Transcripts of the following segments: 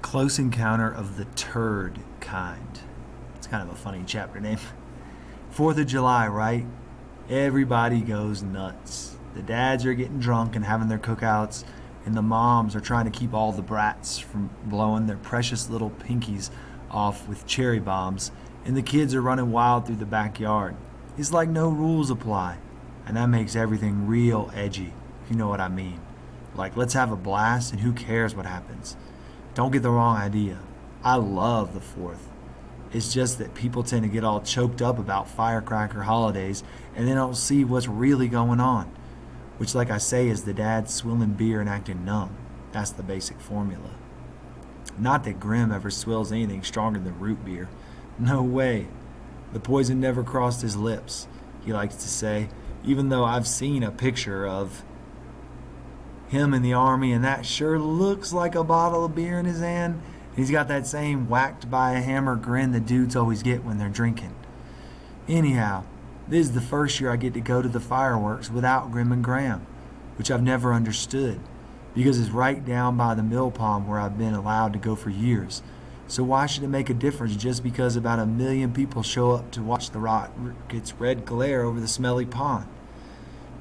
Close Encounter of the Turd Kind. It's kind of a funny chapter name. 4th of July, right? Everybody goes nuts. The dads are getting drunk and having their cookouts, and the moms are trying to keep all the brats from blowing their precious little pinkies off with cherry bombs, and the kids are running wild through the backyard. It's like no rules apply, and that makes everything real edgy, if you know what I mean. Like, let's have a blast, and who cares what happens? Don't get the wrong idea. I love the 4th. It's just that people tend to get all choked up about firecracker holidays and they don't see what's really going on. Which, like I say, is the dad swilling beer and acting numb. That's the basic formula. Not that Grim ever swills anything stronger than root beer. No way. The poison never crossed his lips, he likes to say, even though I've seen a picture of him in the army and that sure looks like a bottle of beer in his hand. He's got that same whacked by a hammer grin the dudes always get when they're drinking. Anyhow, this is the first year I get to go to the fireworks without Grim and Graham, which I've never understood, because it's right down by the mill pond where I've been allowed to go for years. So why should it make a difference just because about 1 million people show up to watch the rockets' red glare over the smelly pond?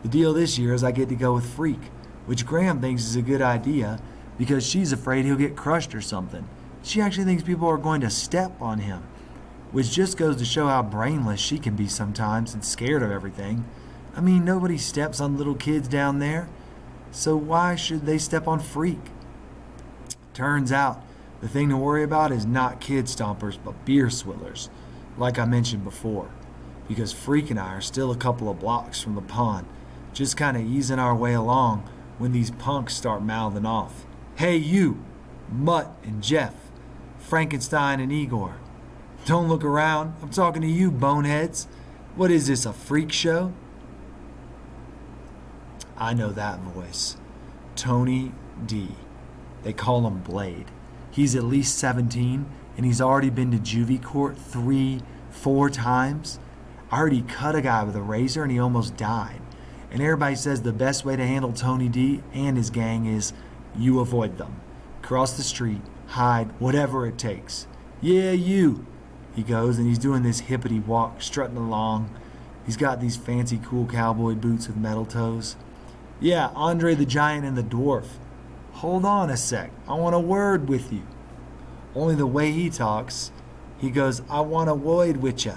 The deal this year is I get to go with Freak, which Graham thinks is a good idea because she's afraid he'll get crushed or something. She actually thinks people are going to step on him, which just goes to show how brainless she can be sometimes and scared of everything. I mean, nobody steps on little kids down there, so why should they step on Freak? Turns out, the thing to worry about is not kid stompers, but beer swillers, like I mentioned before, because Freak and I are still a couple of blocks from the pond, just kind of easing our way along when these punks start mouthing off. Hey you, Mutt and Jeff, Frankenstein and Igor. Don't look around, I'm talking to you, boneheads. What is this, a freak show? I know that voice. Tony D. They call him Blade. He's at least 17, and he's already been to juvie court 3-4 times. I heard he cut a guy with a razor and he almost died. And everybody says the best way to handle Tony D and his gang is you avoid them. Cross the street, hide, whatever it takes. Yeah, you, he goes, and he's doing this hippity walk, strutting along. He's got these fancy cool cowboy boots with metal toes. Yeah, Andre the Giant and the Dwarf. Hold on a sec, I want a word with you. Only the way he talks, he goes, I want a word with ya.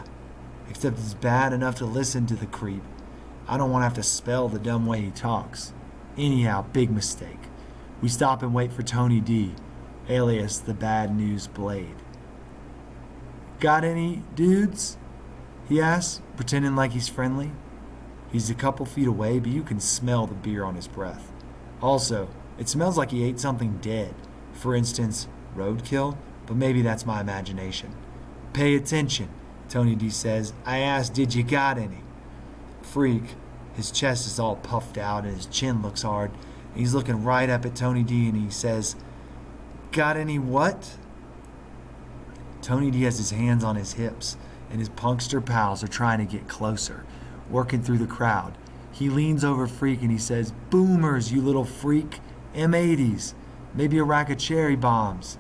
Except it's bad enough to listen to the creep. I don't want to have to spell the dumb way he talks. Anyhow, big mistake. We stop and wait for Tony D, alias the Bad News Blade. Got any dudes? He asks, pretending like he's friendly. He's a couple feet away, but you can smell the beer on his breath. Also, it smells like he ate something dead. For instance, roadkill, but maybe that's my imagination. Pay attention, Tony D says. I asked, did you got any? Freak, his chest is all puffed out and his chin looks hard. He's looking right up at Tony D and he says, got any what? Tony D has his hands on his hips and his punkster pals are trying to get closer, working through the crowd. He leans over Freak and he says, boomers, you little freak. M80s, maybe a rack of cherry bombs.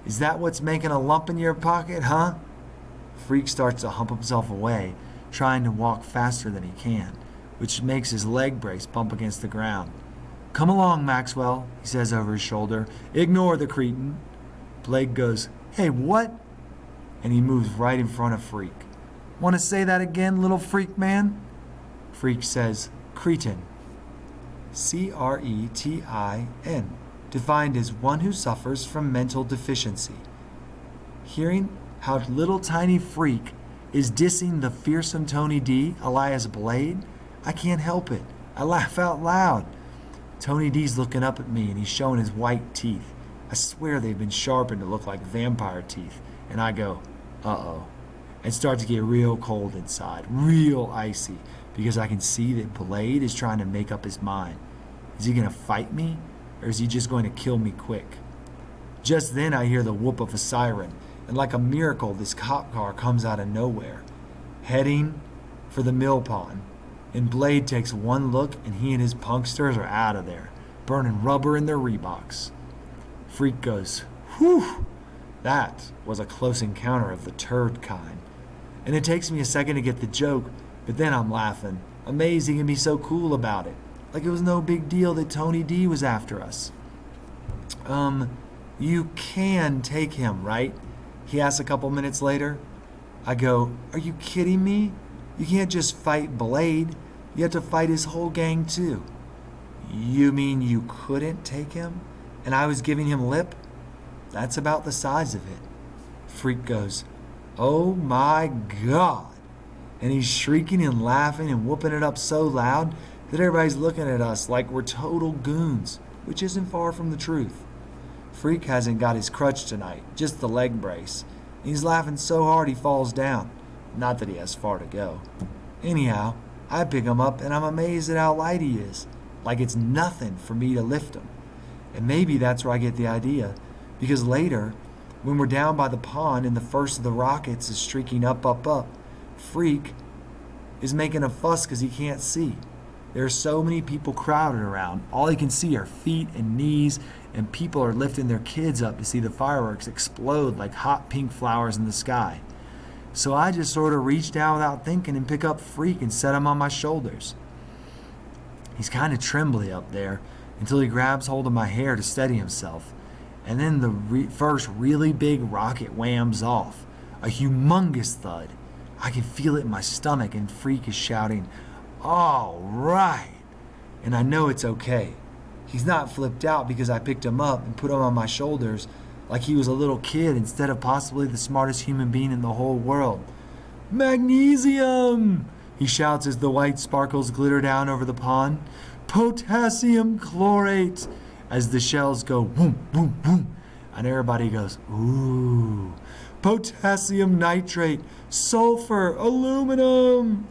Is that what's making a lump in your pocket, huh? Freak starts to hump himself away, trying to walk faster than he can, which makes his leg brace bump against the ground. Come along, Maxwell, he says over his shoulder. Ignore the cretin. Blake goes, hey, what? And he moves right in front of Freak. Want to say that again, little freak man? Freak says, cretin. C-R-E-T-I-N, defined as one who suffers from mental deficiency. Hearing how little tiny Freak is dissing the fearsome Tony D, alias Blade, I can't help it. I laugh out loud. Tony D's looking up at me and he's showing his white teeth. I swear they've been sharpened to look like vampire teeth. And I go, uh-oh, and start to get real cold inside, real icy, because I can see that Blade is trying to make up his mind. Is he going to fight me, or is he just going to kill me quick? Just then I hear the whoop of a siren, and like a miracle, this cop car comes out of nowhere, heading for the mill pond. And Blade takes one look, and he and his punksters are out of there, burning rubber in their Reeboks. Freak goes, whew, That was a close encounter of the turd kind. And it takes me a second to get the joke, but then I'm laughing, amazing and be so cool about it. Like it was no big deal that Tony D was after us. You can take him, right? He asks a couple minutes later. I go, are you kidding me? You can't just fight Blade. You have to fight his whole gang too. You mean you couldn't take him? And I was giving him lip? That's about the size of it. Freak goes, oh my God. And he's shrieking and laughing and whooping it up so loud that everybody's looking at us like we're total goons, which isn't far from the truth. Freak hasn't got his crutch tonight, just the leg brace. And he's laughing so hard he falls down. Not that he has far to go. Anyhow, I pick him up and I'm amazed at how light he is. Like it's nothing for me to lift him. And maybe that's where I get the idea. Because later, when we're down by the pond and the first of the rockets is streaking up, Freak is making a fuss because he can't see. There are so many people crowded around. All he can see are feet and knees, and people are lifting their kids up to see the fireworks explode like hot pink flowers in the sky. So I just sort of reach down without thinking and pick up Freak and set him on my shoulders. He's kind of trembly up there until he grabs hold of my hair to steady himself. And then the first really big rocket whams off. A humongous thud. I can feel it in my stomach, and Freak is shouting, all right. And I know it's okay. He's not flipped out because I picked him up and put him on my shoulders like he was a little kid instead of possibly the smartest human being in the whole world. Magnesium! He shouts as the white sparkles glitter down over the pond. Potassium chlorate! As the shells go boom, boom, boom. And everybody goes, ooh. Potassium nitrate, sulfur, aluminum.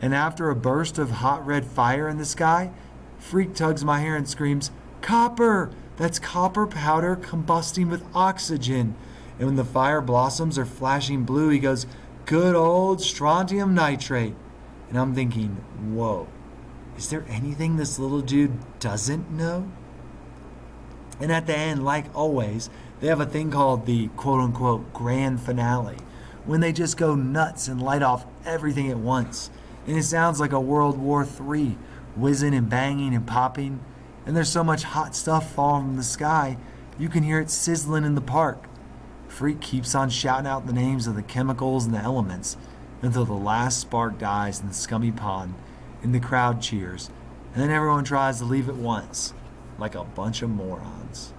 And after a burst of hot red fire in the sky, Freak tugs my hair and screams, copper! That's copper powder combusting with oxygen. And when the fire blossoms are flashing blue, he goes, good old strontium nitrate. And I'm thinking, whoa, is there anything this little dude doesn't know? And at the end, like always, they have a thing called the quote-unquote grand finale, when they just go nuts and light off everything at once. And it sounds like a World War III, whizzing and banging and popping. And there's so much hot stuff falling from the sky, you can hear it sizzling in the park. Freak keeps on shouting out the names of the chemicals and the elements until the last spark dies in the scummy pond, and the crowd cheers, and then everyone tries to leave at once, like a bunch of morons.